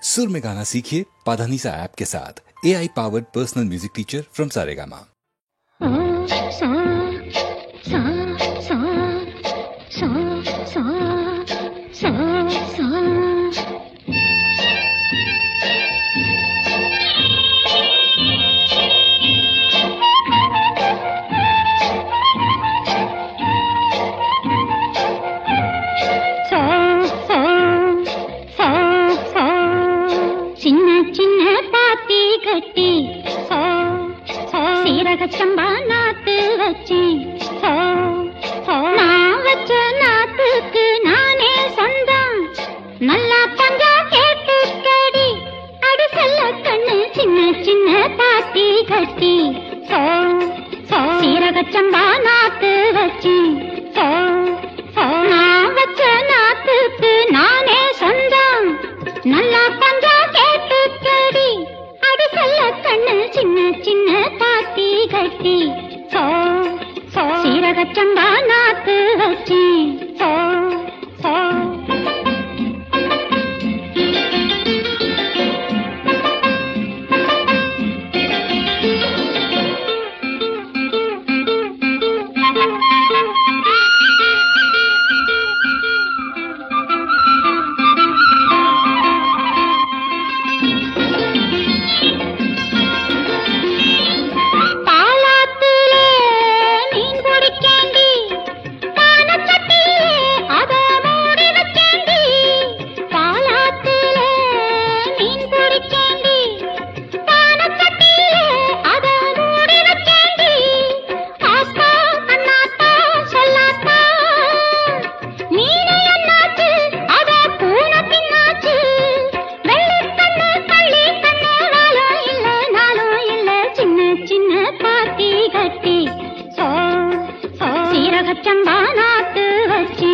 सुर में गाना सीखिए पाधानीसा ऐप के साथ। AI powered personal music teacher from Saregama. சீரகச்சம்பா நாத்து வச்சி நான் வச்ச நாத்துக்கு நானே சொந்தம். நல்லா பங்கா கேட்டுக்கடி அடி செல்ல கண்ணு சின்ன சின்ன பாத்தி கட்டி சீரகச்சம்பா நாத்து வச்சி நான் வச்ச நாத்துக்கு நானே சொந்தம். நல்லா பங்கா கேட்டுக்கடி அடி செல்ல கண்ணு சின்ன சின்ன பாத்தி கட்டி சீரகச்சம்பா நாத்து வச்சி சீரகச்சம்பா நாத்து வச்சி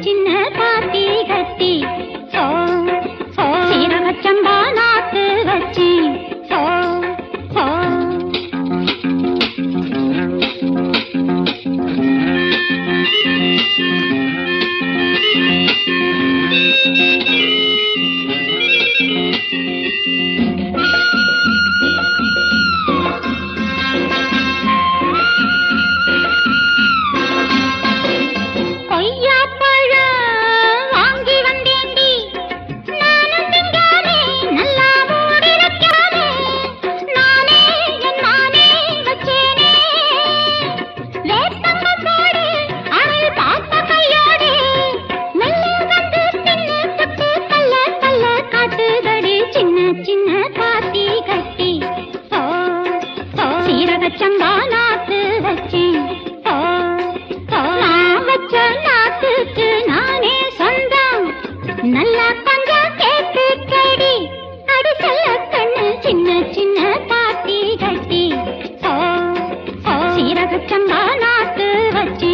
சின்ன பாத்தி கட்டி சீரகச்சம்பா நாத்து வச்சி சீரகச்சம்பா நாத்து வச்சி நான் வச்ச நாத்துக்கு நானே சொந்தம். நல்லா பங்கா கேட்டுக்கடி அடி செல்ல கண்ணு சின்ன சின்ன பாத்தி கட்டி சீரகச்சம்பா நாத்து வச்சி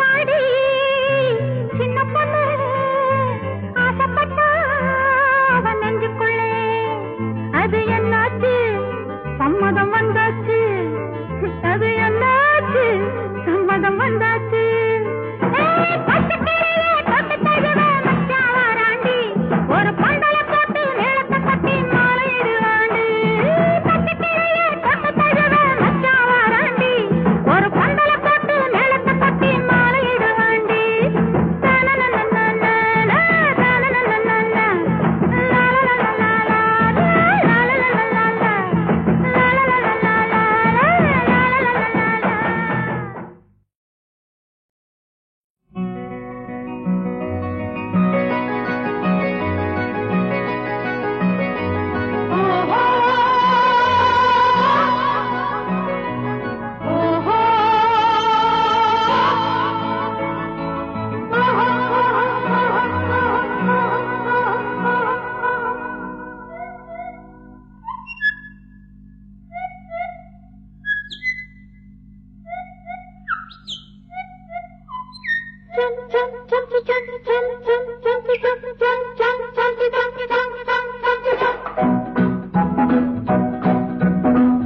வாடி சின்ன பொண்ணு ஆசைப்பட்டா அவன் நெஞ்சுக்குள்ளே அது என்னாச்சு சம்மதம் வந்தாச்சு அது என்னாச்சு சம்மதம் வந்தாச்சு ஒரு பண்டலை போட்டு மேளத்தை கட்டி மாலையிடுவாண்டி ஒரு பண்டலை போட்டு மேளத்தை கட்டி மாலையிடுவாண்டி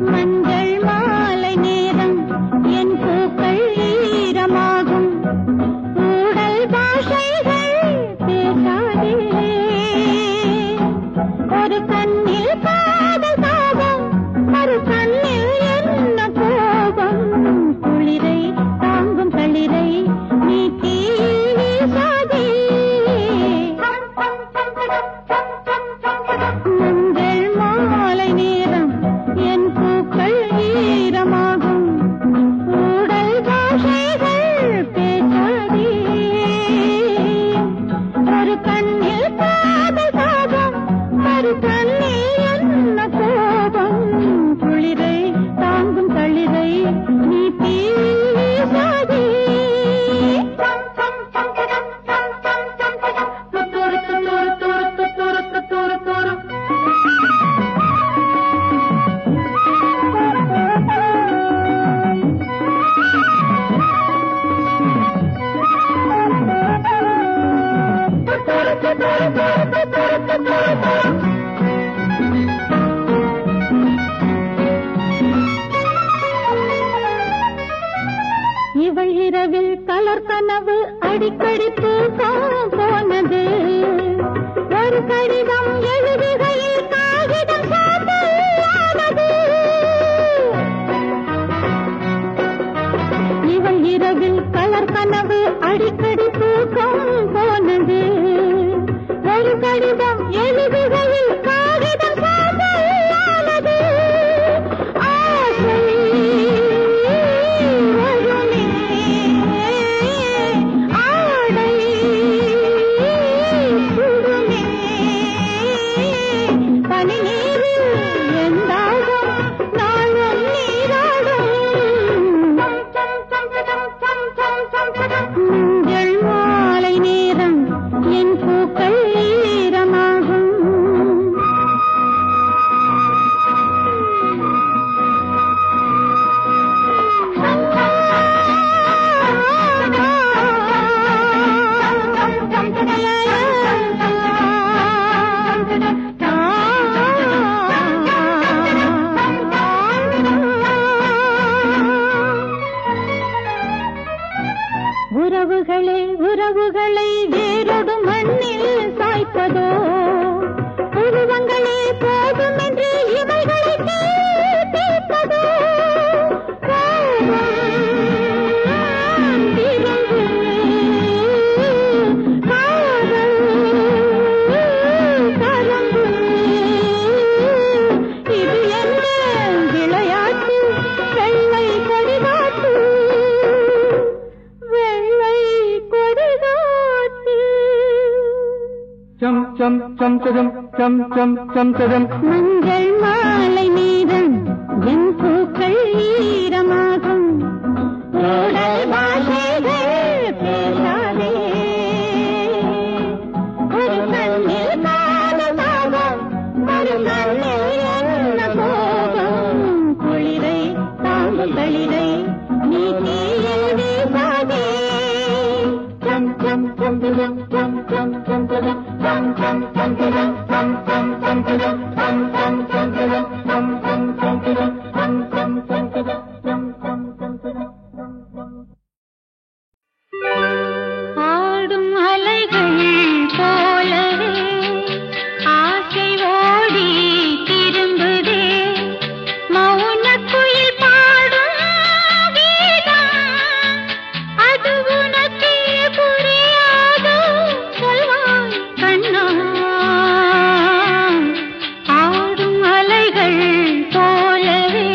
மஞ்சள் மாலை நேரம் என் பூக்கள் ஈரமாகும் ஊடல் பாஷைகள் பேசாதே ஒரு கண்ணில் காதல் தாகம் மறு கண்ணில் என்ன கோபம் குளிரை தாங்கும் களிரை நீ தீயில் வீசாதே மஞ்சள் மாலை நேரம் என் பூக்கள் ஈரமாகும் ஊடல் பாஷைகள் பேசாதே ஒரு கண்ணில் காதல் தாகம் மறு கண்ணில் என்ன கோபம் குளிரை தாங்கும் களிரை நீ தீயில் வீசாதே இவள் இரவில் கலர் கனவு அடிக்கடி தூக்கம் போனது ஒரு கடிதம் எழுதுகையில் காகிதம் சாம்பலானது இவள் இரவில் கலர் கனவு அடிக்கடி தூக்கம் போனது ஒரு கடிதம் எழுதுகையில் காகிதம் சாம்பலானது ஆசை மஞ்சள் மாலை நேரம் என் பூக்கள் ஈரமாகும் உறவுகளை உறவுகளை வேறொரு மண்ணில் சாய்ப்பதோ உருவங்களே போதும் என்று இவைகளை தீர்ப்பதோ இது என்ன விளையாட்டு வெள்ளை கொடிகாட்டு வெள்ளை கொடிகாட்டு சம் சம் சம் சம் சம் சம் சம் சம் மஞ்சள் மாலை நேரம் என் பூக்கள் ஈரமாகும் ஊடல் பாஷைகள் பேசாதே ஒரு கண்ணில் காதல் தாகம் மறு கண்ணில் என்ன கோபம் குளிரை தாங்கும் களிரை நீ தீயில் வீசாதே ஆடும் அலைகள் போலவே ஆசை ஓடி திரும்புதே மௌன குயில் பாடும் கீதம் அது உனக்கே புரியாதோ சொல்வாய் கண்ணா ஆடும் அலைகள் போலவே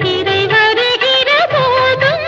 திரை வருகிற போதும்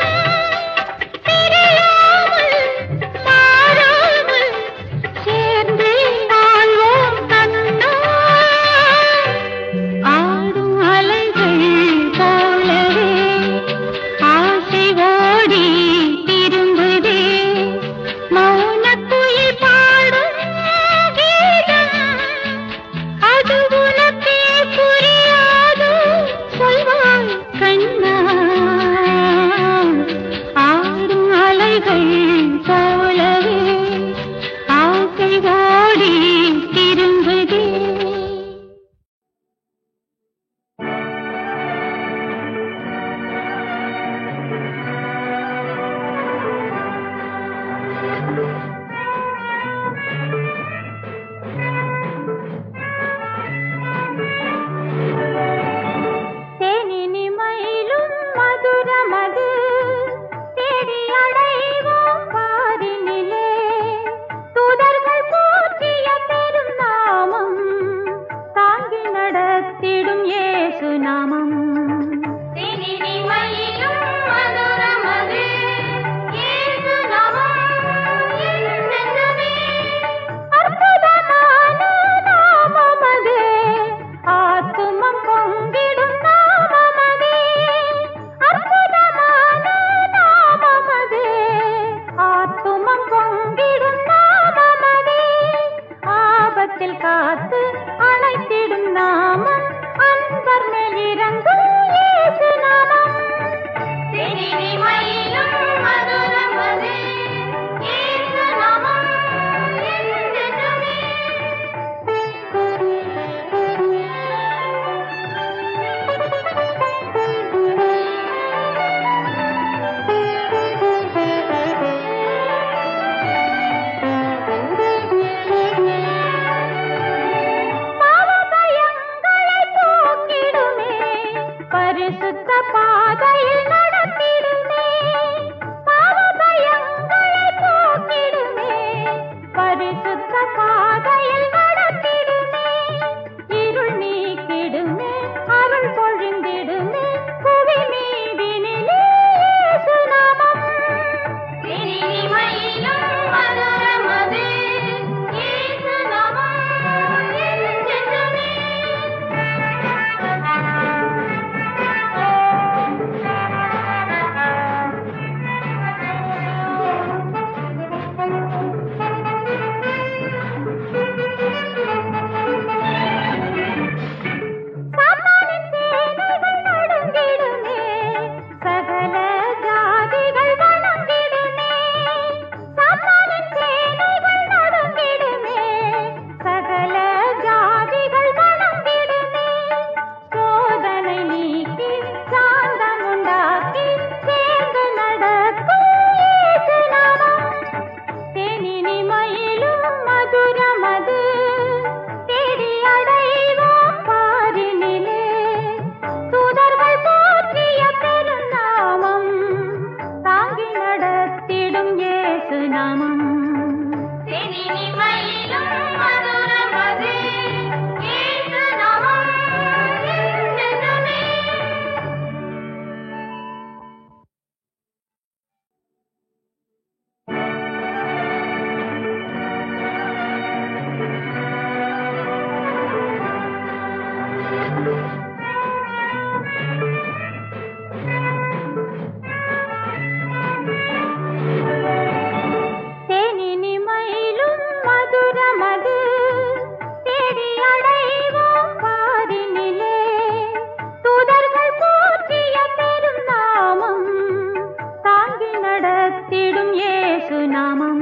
நாமம்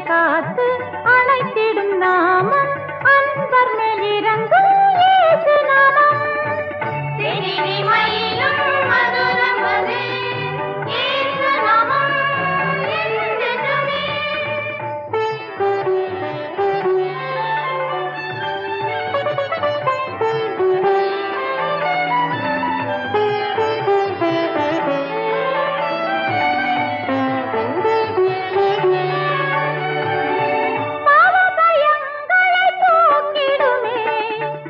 காத்து அணைத்திடும் நாமம் அன்பர் மேல் இறங்கும் இயேசு நாமம் மயிலும் மதுரமது இயேசு நாமம் என்றென்றுமே.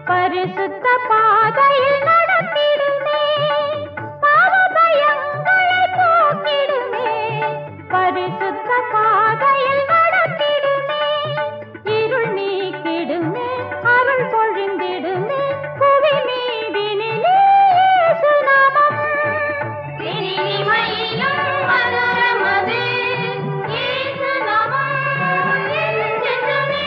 பரிசுத்த பாதையில் நடத்திடுமே பாவ பயங்களை போக்கிடுமே பரிசுத்த பாதையில் நடத்திடுமே இருள் நீக்கிடுமே அருள் பொழிந்திடுமே புவி மீதினிலே இயேசு நாமம் மயிலும் மதுரமது இயேசு நாமம் என்றென்றுமே.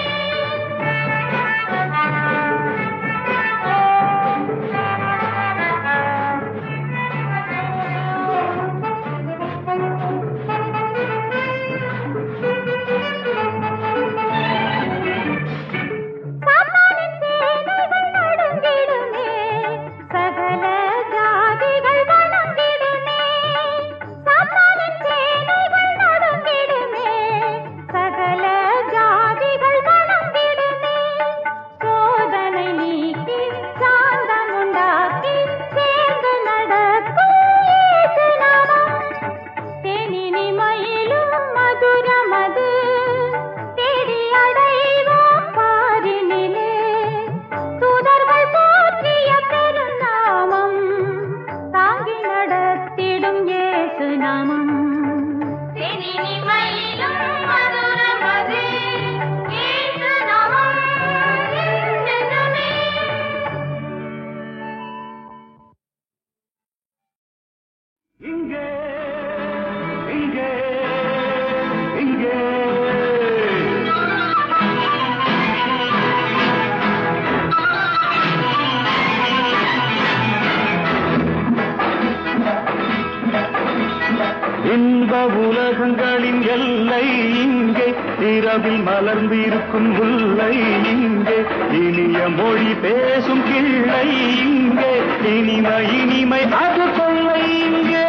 இன்ப உலகங்களின் எல்லை இங்கே இரவில் மலர்ந்திருக்கும் முல்லை இங்கே இனிய மொழி பேசும் கிள்ளை இங்கே இனிமை இனிமை அது கொள்ளை இங்கே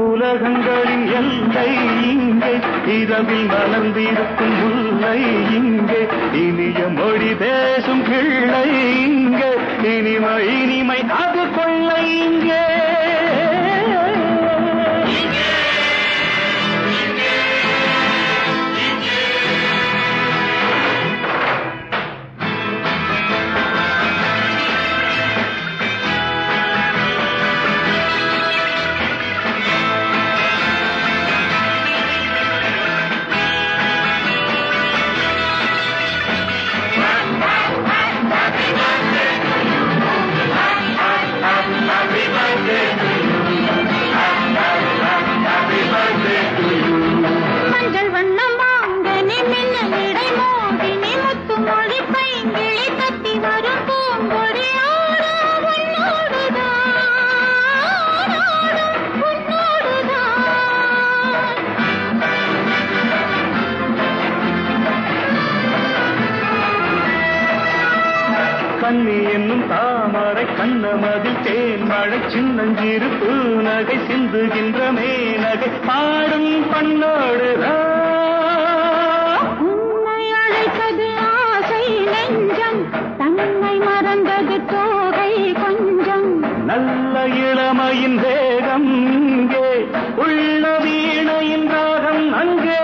உலகங்களின் எல்லை இங்கே இரவில் மலர்ந்திருக்கும் முல்லை இங்கே இனிய மொழி பேசும் கிள்ளை இங்கே இனிமை இனிமை அது கொள்ளை இங்கே Happy birthday. கண்ணி என்னும் தாமரை கண்ணமதில் தேன் மழை சின்னஞ்சிறு பூநகை சிந்துகின்ற மேனகை பாடும் பண்ணோடு உன்னை அழைத்தது ஆசை நெஞ்சம் தன்னை மறந்தது தோகை கொஞ்சம் நல்ல இளமையின் வேகம் இங்கே உள்ள வீணையின் ராகம் அங்கே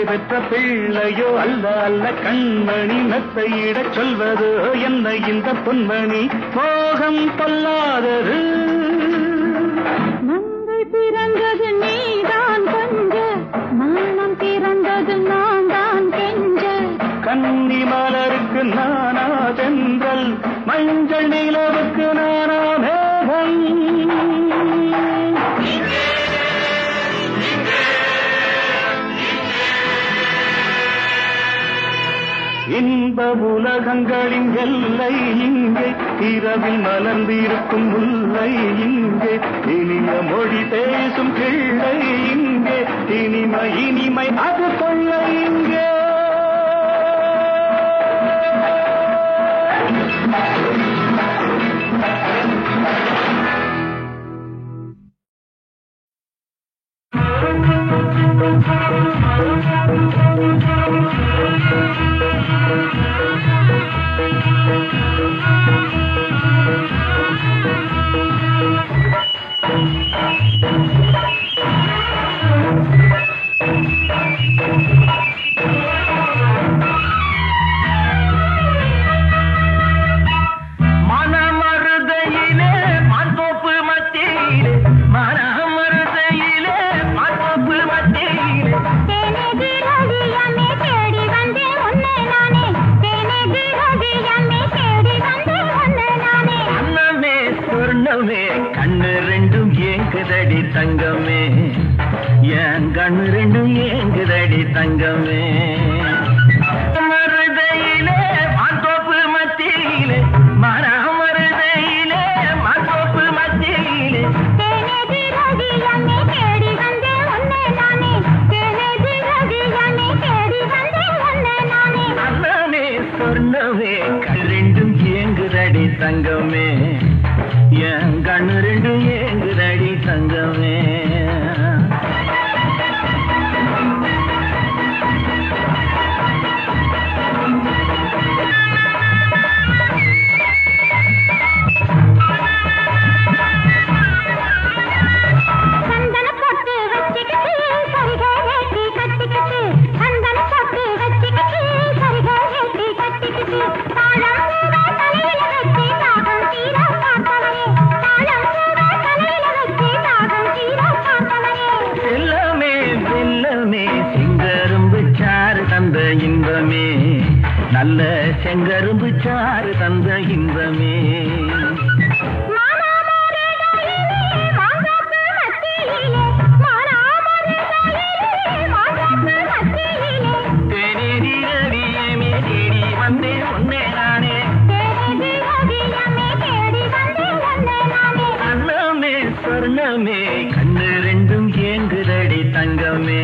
பெற்ற பிள்ளையோ அல்ல அல்ல கண்மணி மெத்தையிடச் சொல்வது என்ன இந்த பொன்மணி மோகம் கொள்ளாதது மங்கை பிறந்தது நீதான் கொஞ்ச மானம் பிறந்தது நான் தான் கெஞ்ச கன்னி மலருக்கு நானா தென்றல் மஞ்சள் நிலவுக்கு நானா மேகம் இன்ப உலகங்களின் எல்லை இங்கே இரவில் மலர்ந்திருக்கும் முல்லை இங்கே இனிய மொழி பேசும் கிள்ளை இங்கே இனிமை இனிமை அது கொள்ளை இங்கே தங்கமே என் கண்ணு ரெண்டும் ஏங்குதடி தங்கமே மருதையிலே மாந்தோப்பு மத்தியிலே மரமருதையிலே மாந்தோப்பு மத்தியிலே அண்ணமே சொன்னவே கண் ரெண்டும் ஏங்குதடி தங்கமே என் கண்ணு ரெண்டும் ஏங்குதடி தங்கமே இன்பமே நல்ல செங்கரும்பு சாறு தந்த இன்பமே தேனேரி ரவியமே தேடி வந்தே ஒன்னே நானே அண்ணமே சொர்ணமே கண்ணு ரெண்டும் ஏங்குதடி தங்கமே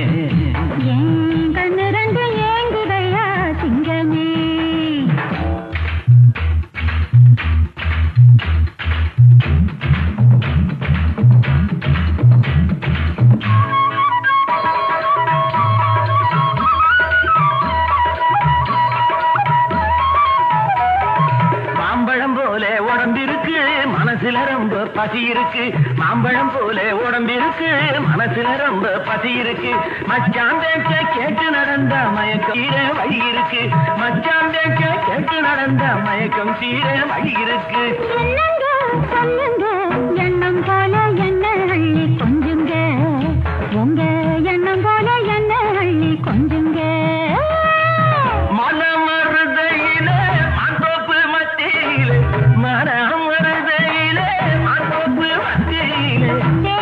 பசி இருக்கு மாம்பழம் போல உடம்பு இருக்கு மனசுல ரொம்ப பசி இருக்கு மச்சான் பேச்ச கேட்டு நடந்த மயக்கம் தீர வழி இருக்கு மச்சான் பேச்ச கேட்டு நடந்த மயக்கம் தீர வழி இருக்கு சொல்லுங்க எண்ணம் போல என்ன அள்ளி கொஞ்சுங்க உங்க எண்ணம் போல என்ன அள்ளி கொஞ்சுங்க மனமருதையில மாந்தோப்பு மத்தியில மனமருதையில மாந்தோப்பு மத்தியில தேனேதி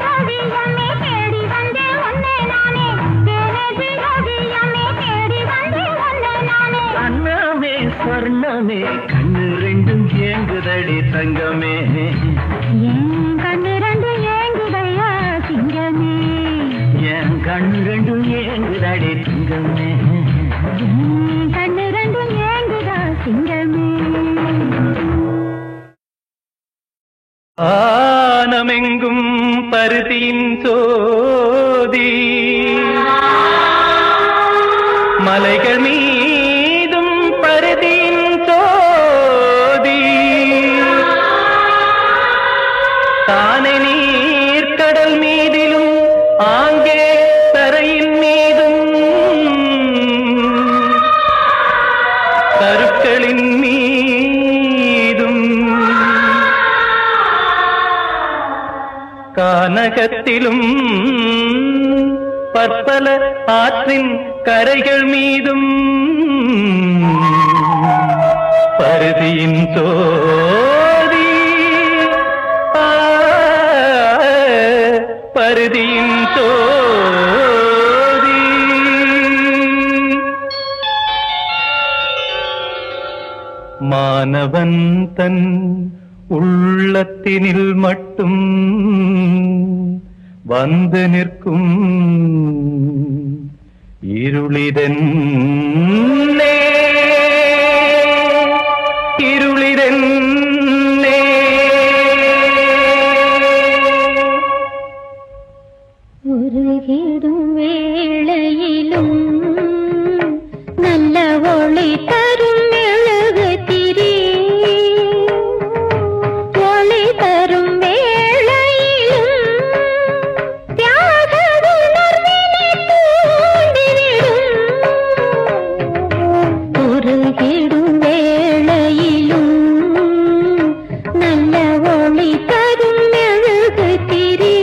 ரவியம்மே தேடி வந்தே ஒன்னே நானே தேனேதி ரவியம்மே தேடி வந்தே ஒன்னே நானே அண்ணாமே சொர்ணமே கண்ணு ரெண்டும் ஏங்குதடி தங்கமே ஏன் கண்ணு ரெண்டு ஏங்குதையா சிங்கமே என் கண்ணு ரெண்டும் ஏங்குதடி தங்கமே ஏன் கண்ணு ரெண்டு ஏங்குதா சிங்கமே ஆனமெங்கும் பருதியின் சோதி மலைகள் மீதும் பருதியின் சோதி தானே நீர்க்கடல் மீதிலும் ஆங்கே தரையின் மீதும் கருக்களின் மீதும் கானகத்திலும் பற்பல ஆற்றின் கரைகள் மீதும் பருதியின் சோதி பருதியின் சோதி மானவன் தன் உள்ளத்தினில் மட்டும் வந்து நிற்கும் இருளிதென்னே இருளிதென்னே உருகிடும் வேளையிலும் நல்ல ஒளி தரும் மெழுகுதிரி ஒளி தரும் வேளையிலும் தியாக உணர்வினை தூண்டிவிடும் உருகிடும் வேளையிலும் நல்ல ஒளி தரும் மெழுகுதிரி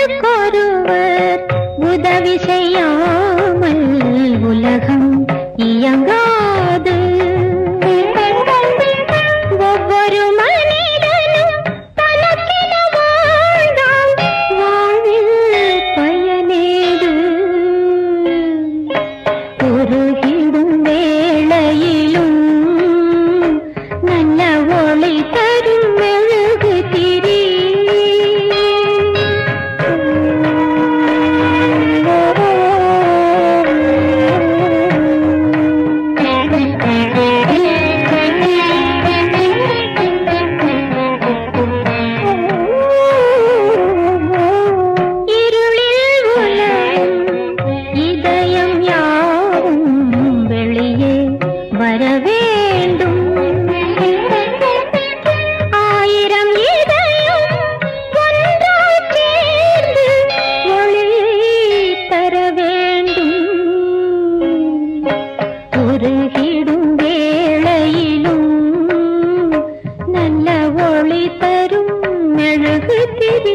ஒருவருக்கொருவர் உதவி செய்யாமல் உலகம் இயங்காது ஒவ்வொரு மனிதனும் தனக்கென வாழ்ந்தால் வாழ்வில் பயனேது உருகிடும் வேளையிலும் நல்ல ஒளி தரும் மெழுகுதிரி இருளில் உலகும் இதயம் யாவும் வெளியே வர வேண்டும் ஆயிரம் இதயம் ஒன்றாய் சேர்ந்து ஒளி தர வேண்டும் உருகிடும் வேளையிலும் நல்ல ஒளி தரும் மெழுகுதிரி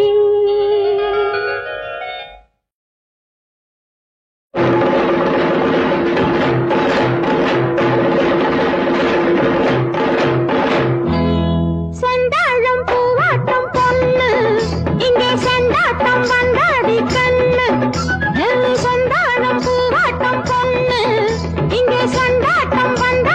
செந்தாழம் பூவாட்டம் பொண்ணு இங்கே செந்தாட்டம் வந்தாடி கண்ணு செந்தாழம் பூவாட்டம் பொண்ணு இங்கே செந்தாட்டம் வந்த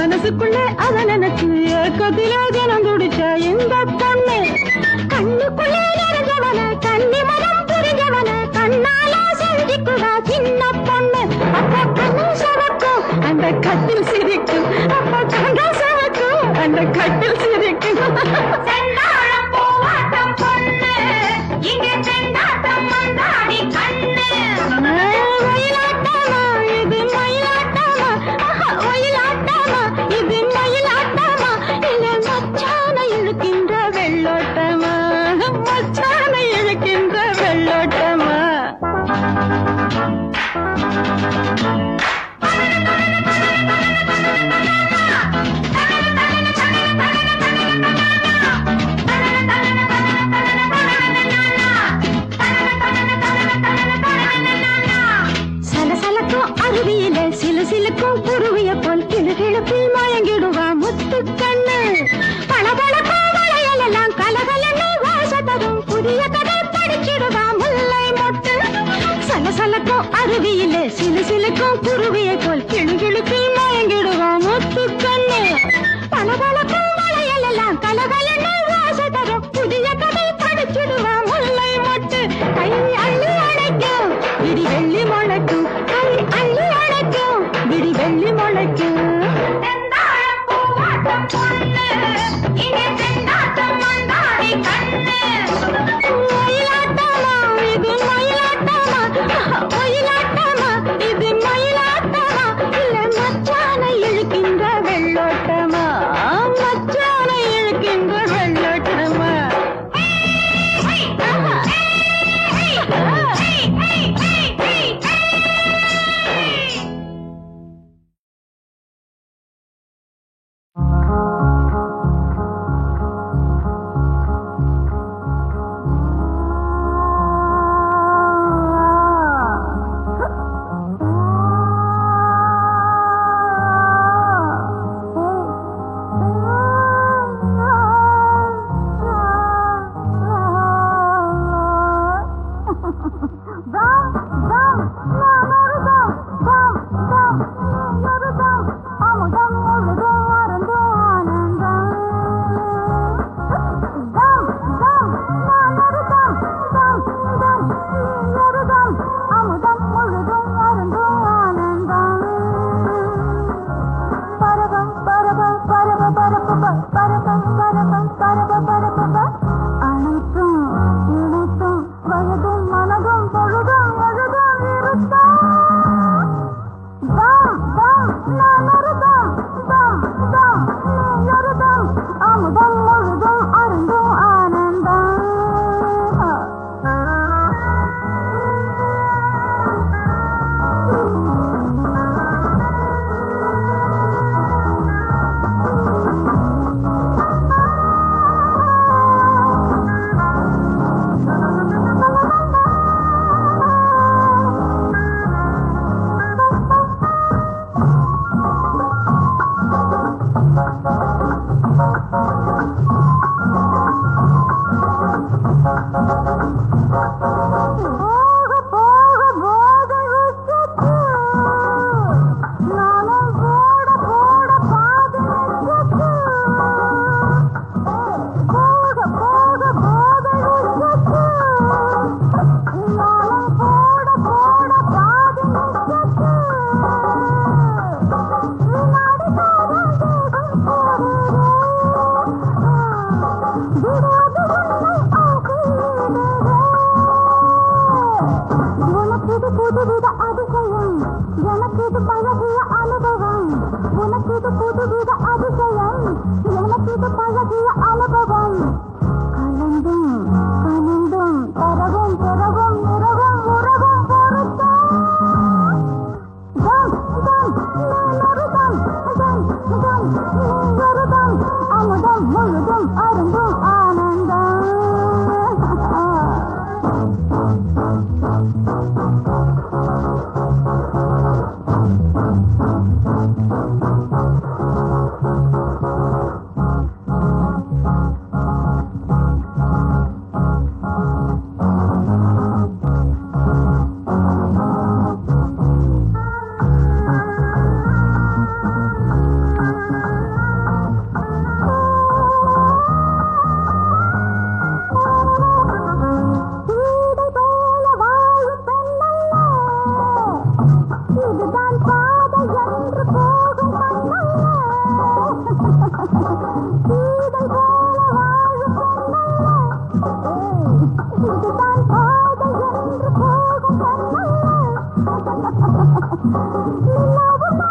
மனசுக்குள்ளே அத நினைச்சு ஏக்கத்திலே தினம் துடிச்ச இந்த பொண்ணு கண்ணுக்குள்ளே நிறைஞ்சவன கண்ணி மனம் புரிஞ்சவன கண்ணால செஞ்சுக்குவா சின்ன பொண்ணு அப்ப கண்ணு சவக்கும் அந்த கட்டில் சிரிக்கும் அப்ப கண்கள் சவக்கும் அந்த கட்டில் சிரிக்கும் செந்தாழம் பூவாட்டம் பொண்ணு இங்க செந்தாட்டம் மந்தாடி கண்ணு மயிலாட்டமா இது மயிலாட்டமா மயிலாட்டமா இது மயிலாட்டமா இல்ல மச்சான இழுக்கின்ற வெள்ளோட்டமா மச்சான இழுக்கின்ற வெள்ளோட்டமா அருவியில சிலு சிலுக்கும் குருவிய போல் கிளுகிழப்பில் மயங்கிடுவா முத்து கண்ணு பளபளக்கும் வளையல் எல்லாம் கலகலன்னு வாசத்தரும் புதிய கதை படிச்சிடுவா முல்லை மொட்டு சலசலக்கும் அருவியில சிலு சிலுக்கும் குருவிய போல் கிளுகிழப்பில் மயங்கிடுவா முத்து கண்ணு பளபளக்கும் வளையல் எல்லாம் கலகலன்னு வாசத்தரும் புதிய கதை படிச்சிடுவா முல்லை மொட்டு கை அள்ளி அடைக்கும் இடி வெள்ளி முளைக்கும் அள்ளி அழைக்கும் விடி வெள்ளி முளைக்கும் செந்தாழம் பூவாட்டம் பொண்ணு இங்க செந்தாட்டம் மந்தாடி கண்ணு மயிலாட்டமா இது மயிலாட்டமா மயிலாட்டமா இது மயிலாட்டமா இல்ல மச்சான இழுக்கின்ற வெள்ளோட்டமா மச்சான இழுக்கின்ற வெள்ளோட்டமா நிலாவுமா